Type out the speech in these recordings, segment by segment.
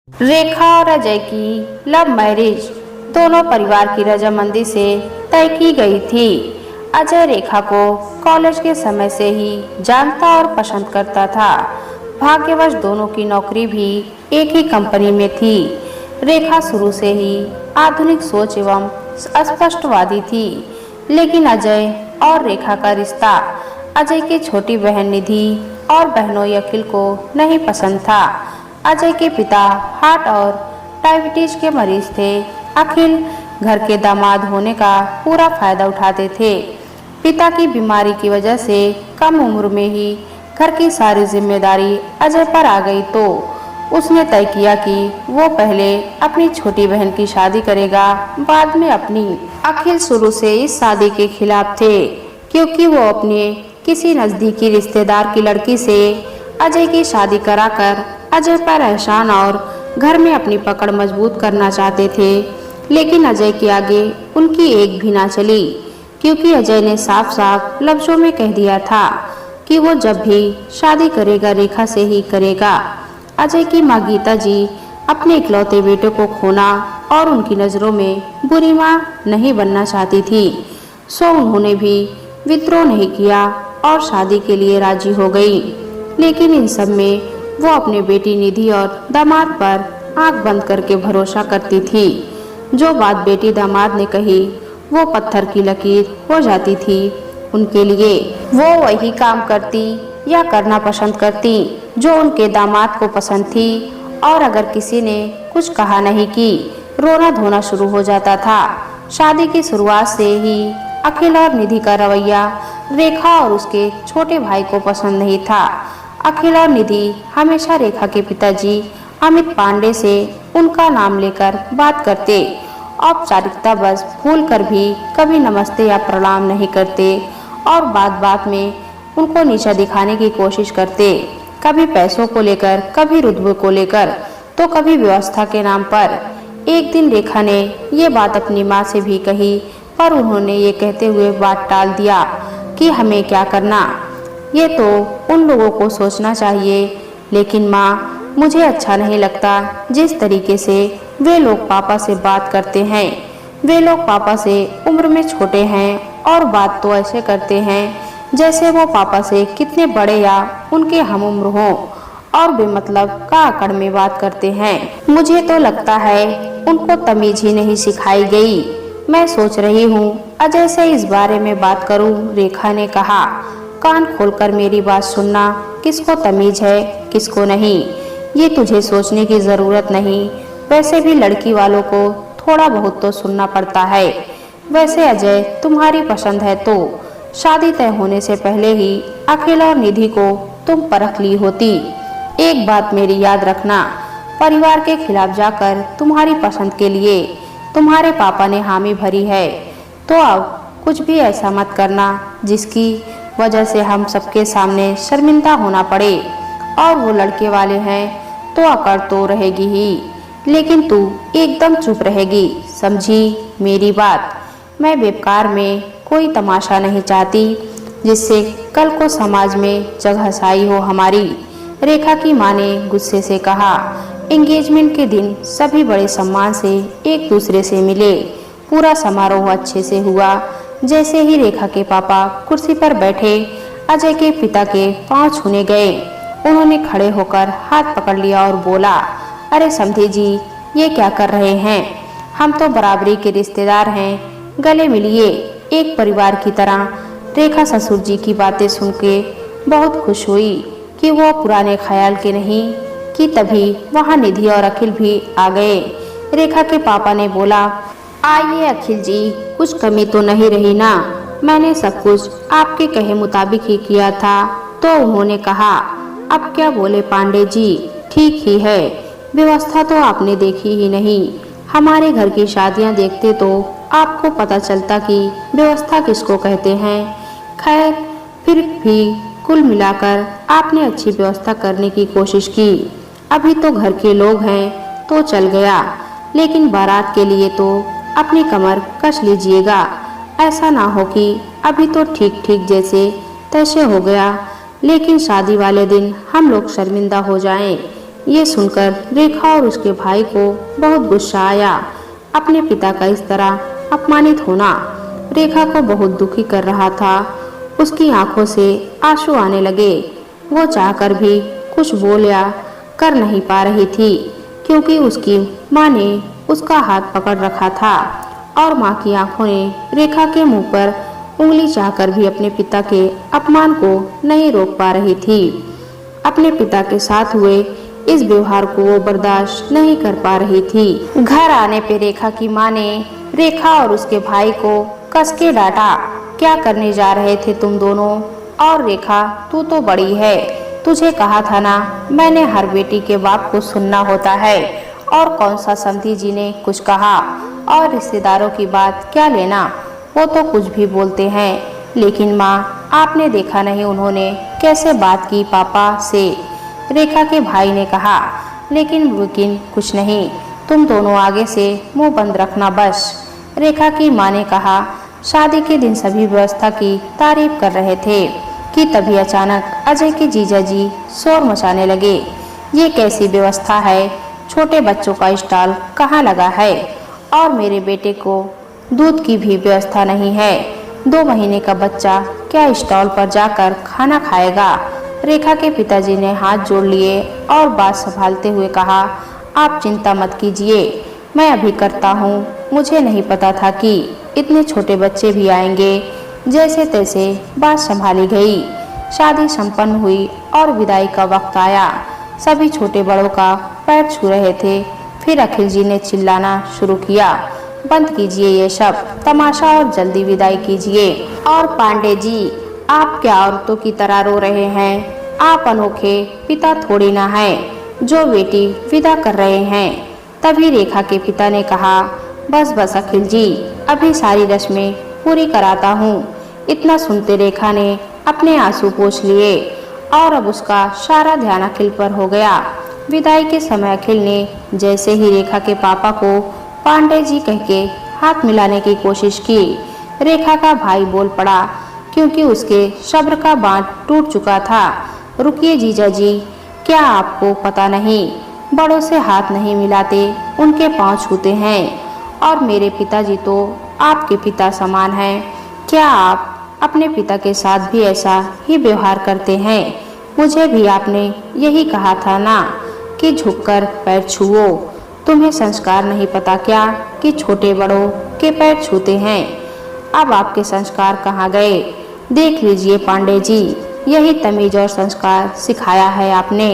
रेखा और अजय की love marriage दोनों परिवार की रजामंदी से तय की गई थी। अजय रेखा को कॉलेज के समय से ही जानता और पसंद करता था। भाग्यवश दोनों की नौकरी भी एक ही कंपनी में थी। रेखा शुरू से ही आधुनिक सोच एवं स्पष्टवादी थी, लेकिन अजय और रेखा का रिश्ता अजय की छोटी बहन निधि और बहनोई अखिल को नहीं पसंद था। अजय के पिता हार्ट और डायबिटीज के मरीज थे। अखिल घर के दामाद होने का पूरा फायदा उठाते थे। पिता की बीमारी की वजह से कम उम्र में ही घर की सारी जिम्मेदारी अजय पर आ गई, तो उसने तय किया कि वो पहले अपनी छोटी बहन की शादी करेगा, बाद में अपनी। अखिल शुरू से इस शादी के खिलाफ थे, क्योंकि वो अपने किसी नजदीकी रिश्तेदार की लड़की से अजय की शादी कराकर अजय पर एहसान और घर में अपनी पकड़ मजबूत करना चाहते थे। लेकिन अजय के आगे उनकी एक भी ना चली, क्योंकि अजय ने साफ साफ लफ्जों में कह दिया था कि वो जब भी शादी करेगा रेखा से ही करेगा। अजय की माँ गीता जी अपने इकलौते बेटे को खोना और उनकी नज़रों में बुरी माँ नहीं बनना चाहती थी, सो उन्होंने भी विद्रोह नहीं किया और शादी के लिए राजी हो गई। लेकिन इन सब में वो अपने बेटी निधि और दामाद पर आंख बंद करके भरोसा करती थी। जो बात बेटी दामाद ने कही वो पत्थर की लकीर हो जाती थी उनके लिए। वो वही काम करती या करना पसंद करती जो उनके दामाद को पसंद थी, और अगर किसी ने कुछ कहा नहीं कि रोना धोना शुरू हो जाता था। शादी की शुरुआत से ही अखिल और निधि का रवैया रेखा और उसके छोटे भाई को पसंद नहीं था। अखिल और निधि हमेशा रेखा के पिताजी अमित पांडे से उनका नाम लेकर बात करते। औपचारिकता बस भूल कर भी कभी नमस्ते या प्रणाम नहीं करते, और बात बात में उनको नीचा दिखाने की कोशिश करते, कभी पैसों को लेकर, कभी रुतबे को लेकर, तो कभी व्यवस्था के नाम पर। एक दिन रेखा ने ये बात अपनी माँ से भी कही, पर उन्होंने ये कहते हुए बात टाल दिया कि हमें क्या करना, ये तो उन लोगों को सोचना चाहिए। लेकिन माँ, मुझे अच्छा नहीं लगता जिस तरीके से वे लोग पापा से बात करते हैं। वे लोग पापा से उम्र में छोटे हैं और बात तो ऐसे करते हैं जैसे वो पापा से कितने बड़े या उनके हम उम्र हों, और बेमतलब का आकड़ में बात करते हैं। मुझे तो लगता है उनको तमीज ही नहीं सिखाई गई। मैं सोच रही हूँ अजय से इस बारे में बात करूँ, रेखा ने कहा। कान खोलकर मेरी बात सुनना, किसको तमीज है किसको नहीं, ये तुझे सोचने की जरूरत नहीं। वैसे भी लड़की वालों को थोड़ा बहुत तो सुनना पड़ता है। वैसे अजय तुम्हारी पसंद है तो शादी तय होने से पहले ही अखिल और निधि को तुम परख ली होती। एक बात मेरी याद रखना, परिवार के खिलाफ जाकर तुम्हारी पसंद के लिए तुम्हारे पापा ने हामी भरी है, तो अब कुछ भी ऐसा मत करना जिसकी वजह से हम सबके सामने शर्मिंदा होना पड़े। और वो लड़के वाले हैं तो अकड़ तो रहेगी ही, लेकिन तू एकदम चुप रहेगी, समझी मेरी बात। मैं बेकार में कोई तमाशा नहीं चाहती जिससे कल को समाज में जगहसाई हो हमारी, रेखा की माँ ने गुस्से से कहा। एंगेजमेंट के दिन सभी बड़े सम्मान से एक दूसरे से मिले। पूरा समारोह अच्छे से हुआ। जैसे ही रेखा के पापा कुर्सी पर बैठे, अजय के पिता के पांव छूने गए। उन्होंने खड़े होकर हाथ पकड़ लिया और बोला, अरे समधी जी, ये क्या कर रहे हैं? हम तो बराबरी के रिश्तेदार हैं, गले मिलिए एक परिवार की तरह। रेखा ससुर जी की बातें सुन के बहुत खुश हुई कि वो पुराने ख्याल के नहीं, कि तभी वहाँ निधि और अखिल भी आ गए। रेखा के पापा ने बोला, आइए अखिल जी, कुछ कमी तो नहीं रही ना? मैंने सब कुछ आपके कहे मुताबिक ही किया था। तो उन्होंने कहा, अब क्या बोले पांडे जी, ठीक ही है। व्यवस्था तो आपने देखी ही नहीं। हमारे घर की शादियां देखते तो आपको पता चलता कि व्यवस्था किसको कहते हैं। खैर, फिर भी कुल मिलाकर आपने अच्छी व्यवस्था करने की कोशिश की। अभी तो घर के लोग हैं तो चल गया, लेकिन बारात के लिए तो अपनी कमर कस लीजिएगा। ऐसा ना हो कि अभी तो ठीक ठीक जैसे तैसे हो गया, लेकिन शादी वाले दिन हम लोग शर्मिंदा हो जाएं। ये सुनकर रेखा और उसके भाई को बहुत गुस्सा आया। अपने पिता का इस तरह अपमानित होना रेखा को बहुत दुखी कर रहा था। उसकी आंखों से आंसू आने लगे। वो चाहकर भी कुछ बोल या कर नहीं पा रही थी, क्योंकि उसकी माँ ने उसका हाथ पकड़ रखा था और माँ की आंखों ने रेखा के मुंह पर उंगली चाहकर भी अपने पिता के अपमान को नहीं रोक पा रही थी। अपने पिता के साथ हुए इस व्यवहार को वो बर्दाश्त नहीं कर पा रही थी। घर आने पे रेखा की माँ ने रेखा और उसके भाई को कस के डांटा। क्या करने जा रहे थे तुम दोनों? और रेखा, तू तो बड़ी है, तुझे कहा था ना मैंने हर बेटी के बाप को सुनना होता है। और कौन सा समधी जी ने कुछ कहा, और रिश्तेदारों की बात क्या लेना, वो तो कुछ भी बोलते हैं। लेकिन माँ, आपने देखा नहीं उन्होंने कैसे बात की पापा से? रेखा के भाई ने कहा। लेकिन कुछ नहीं, तुम दोनों आगे से मुंह बंद रखना बस। रेखा की माँ ने कहा। शादी के दिन सभी व्यवस्था की तारीफ कर रहे थे कि तभी अचानक अजय के जीजा जी शोर मचाने लगे। ये कैसी व्यवस्था है? छोटे बच्चों का स्टॉल कहाँ लगा है? और मेरे बेटे को दूध की भी व्यवस्था नहीं है। 2 महीने का बच्चा क्या स्टॉल पर जाकर खाना खाएगा? रेखा के पिताजी ने हाथ जोड़ लिए और बात संभालते हुए कहा, आप चिंता मत कीजिए, मैं अभी करता हूँ। मुझे नहीं पता था कि इतने छोटे बच्चे भी आएंगे। जैसे तैसे बात संभाली गई। शादी संपन्न हुई और विदाई का वक्त आया। सभी छोटे बड़ों का पैर छू रहे थे। फिर अखिल जी ने चिल्लाना शुरू किया, बंद कीजिए ये सब तमाशा और जल्दी विदाई कीजिए। और पांडे जी, आप क्या औरतों की तरह रो रहे हैं? आप अनोखे पिता थोड़ी ना हैं जो बेटी विदा कर रहे हैं। तभी रेखा के पिता ने कहा, बस बस अखिल जी, अभी सारी रस्में पूरी कराता हूँ। इतना सुनते रेखा ने अपने आंसू पोंछ लिए और अब उसका सारा ध्यान अखिल पर हो गया। विदाई के समय अखिल ने जैसे ही रेखा के पापा को पांडे जी कह के हाथ मिलाने की कोशिश की, रेखा का भाई बोल पड़ा, क्योंकि उसके सब्र का बांध टूट चुका था। रुकिए जीजा जी, क्या आपको पता नहीं, बड़ों से हाथ नहीं मिलाते, उनके पांव छूते हैं। और मेरे पिताजी तो आपके पिता समान हैं। क्या आप अपने पिता के साथ भी ऐसा ही व्यवहार करते हैं? मुझे भी आपने यही कहा था ना कि झुककर पैर छुओ। तुम्हें संस्कार नहीं पता क्या कि छोटे बड़ों के पैर छूते हैं? अब आपके संस्कार कहाँ गए? देख लीजिए पांडे जी, यही तमीज और संस्कार सिखाया है आपने।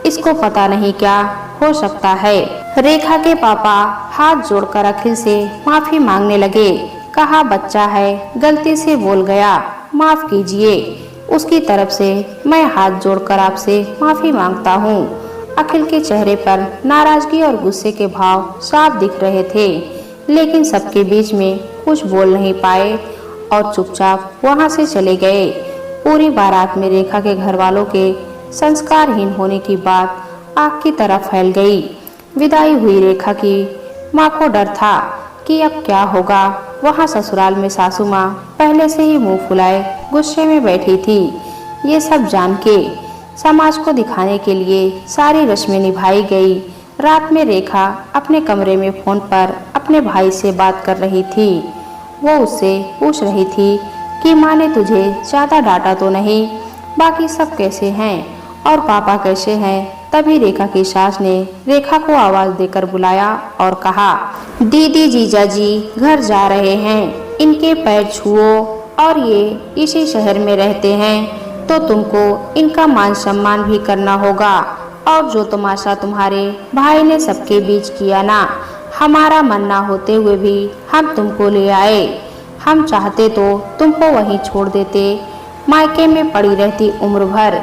इसको पता नहीं क्या हो सकता है। रेखा के पापा हाथ जोड़कर अखिल से माफी मांगने लगे। कहा, बच्चा है, गलती से बोल गया, माफ कीजिए। उसकी तरफ से मैं हाथ जोड़कर आपसे माफी मांगता हूँ। अखिल के चेहरे पर नाराजगी और गुस्से के भाव साफ दिख रहे थे, लेकिन सबके बीच में कुछ बोल नहीं पाए और चुपचाप वहाँ से चले गए। पूरी बारात में रेखा के घर वालों के संस्कारहीन होने की बात आग की तरह फैल गई। विदाई हुई रेखा की माँ को डर था कि अब क्या होगा। वहाँ ससुराल में सासू माँ पहले से ही मुंह फुलाए गुस्से में बैठी थी। ये सब जान के समाज को दिखाने के लिए सारी रस्में निभाई गई। रात में रेखा अपने कमरे में फोन पर अपने भाई से बात कर रही थी। वो उससे पूछ रही थी कि माँ ने तुझे ज्यादा डांटा तो नहीं, बाकी सब कैसे हैं और पापा कैसे हैं? तभी रेखा की सास ने रेखा को आवाज देकर बुलाया और कहा, दीदी जीजा जी घर जा रहे हैं, इनके पैर छुओ। और ये इसी शहर में रहते हैं तो तुमको इनका मान सम्मान भी करना होगा। और जो तमाशा तुम्हारे भाई ने सबके बीच किया ना, हमारा मन ना होते हुए भी हम तुमको ले आए। हम चाहते तो तुमको वहीं छोड़ देते, मायके में पड़ी रहती उम्र भर,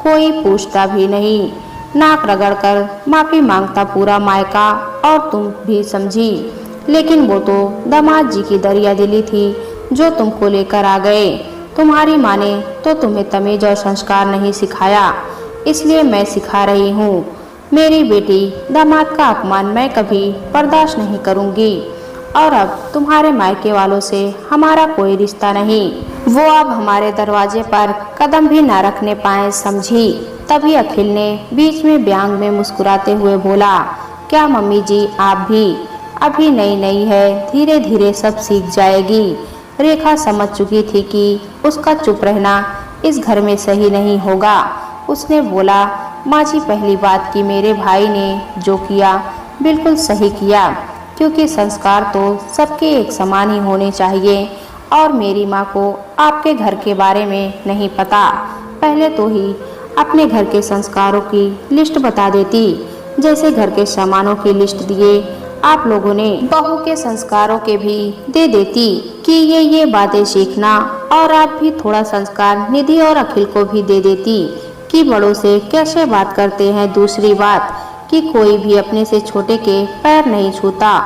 कोई पूछता भी नहीं। नाक रगड़कर माफी मांगता पूरा मायका और तुम भी समझी। लेकिन वो तो दामाद जी की दरिया दिली थी जो तुमको लेकर आ गए। तुम्हारी माँ ने तो तुम्हें तमीज और संस्कार नहीं सिखाया, इसलिए मैं सिखा रही हूँ। मेरी बेटी दामाद का अपमान मैं कभी बर्दाश्त नहीं करूँगी। और अब तुम्हारे मायके वालों से हमारा कोई रिश्ता नहीं। वो अब हमारे दरवाजे पर कदम भी न रखने पाए समझी। तभी अखिल ने बीच में व्यंग में मुस्कुराते हुए बोला, क्या मम्मी जी आप भी? अभी नई नई है, धीरे धीरे सब सीख जाएगी। रेखा समझ चुकी थी कि उसका चुप रहना इस घर में सही नहीं होगा। उसने बोला, माँ जी पहली बात कि मेरे भाई ने जो किया बिल्कुल सही किया, क्योंकि संस्कार तो सबके एक समान ही होने चाहिए। और मेरी माँ को आपके घर के बारे में नहीं पता, पहले तो ही अपने घर के संस्कारों की लिस्ट बता देती। जैसे घर के सामानों की लिस्ट दिए, आप लोगों ने बहू के संस्कारों के भी दे देती कि ये बातें सीखना। और आप भी थोड़ा संस्कार निधि और अखिल को भी दे देती कि बड़ों से कैसे बात करते हैं। दूसरी बात कि कोई भी अपने से छोटे के पैर नहीं छूता,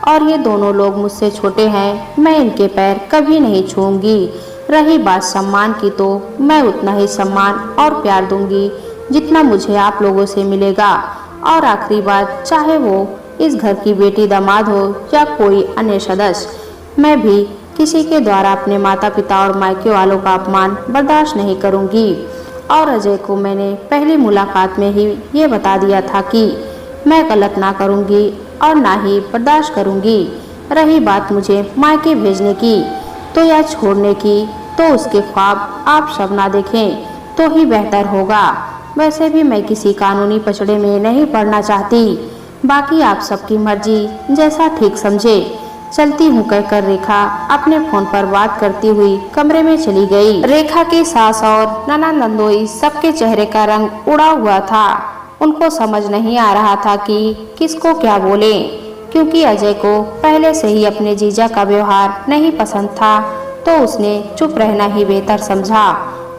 और ये दोनों लोग मुझसे छोटे हैं, मैं इनके पैर कभी नहीं छूऊंगी। रही बात सम्मान की, तो मैं उतना ही सम्मान और प्यार दूंगी जितना मुझे आप लोगों से मिलेगा। और आखिरी बात, चाहे वो इस घर की बेटी दामाद हो या कोई अन्य सदस्य, मैं भी किसी के द्वारा अपने माता पिता और मायके वालों का अपमान बर्दाश्त नहीं करूंगी। और अजय को मैंने पहली मुलाकात में ही ये बता दिया था कि मैं गलत ना करूंगी और ना ही बर्दाश्त करूंगी। रही बात मुझे मायके भेजने की तो या छोड़ने की, तो उसके ख्वाब आप सब ना देखें तो ही बेहतर होगा। वैसे भी मैं किसी कानूनी पचड़े में नहीं पड़ना चाहती। बाकी आप सबकी मर्जी, जैसा ठीक समझे। चलती हूँ कहकर रेखा अपने फोन पर बात करती हुई कमरे में चली गई। रेखा की सास और ननद नंदोई सबके चेहरे का रंग उड़ा हुआ था। उनको समझ नहीं आ रहा था कि किसको क्या बोले, क्योंकि अजय को पहले से ही अपने जीजा का व्यवहार नहीं पसंद था, तो उसने चुप रहना ही बेहतर समझा।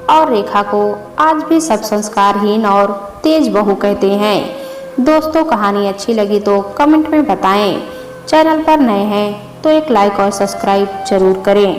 और रेखा को आज भी सब संस्कारहीन और तेज बहू कहते हैं। दोस्तों, कहानी अच्छी लगी तो कमेंट में बताएं। चैनल पर नए हैं तो एक लाइक और सब्सक्राइब जरूर करें।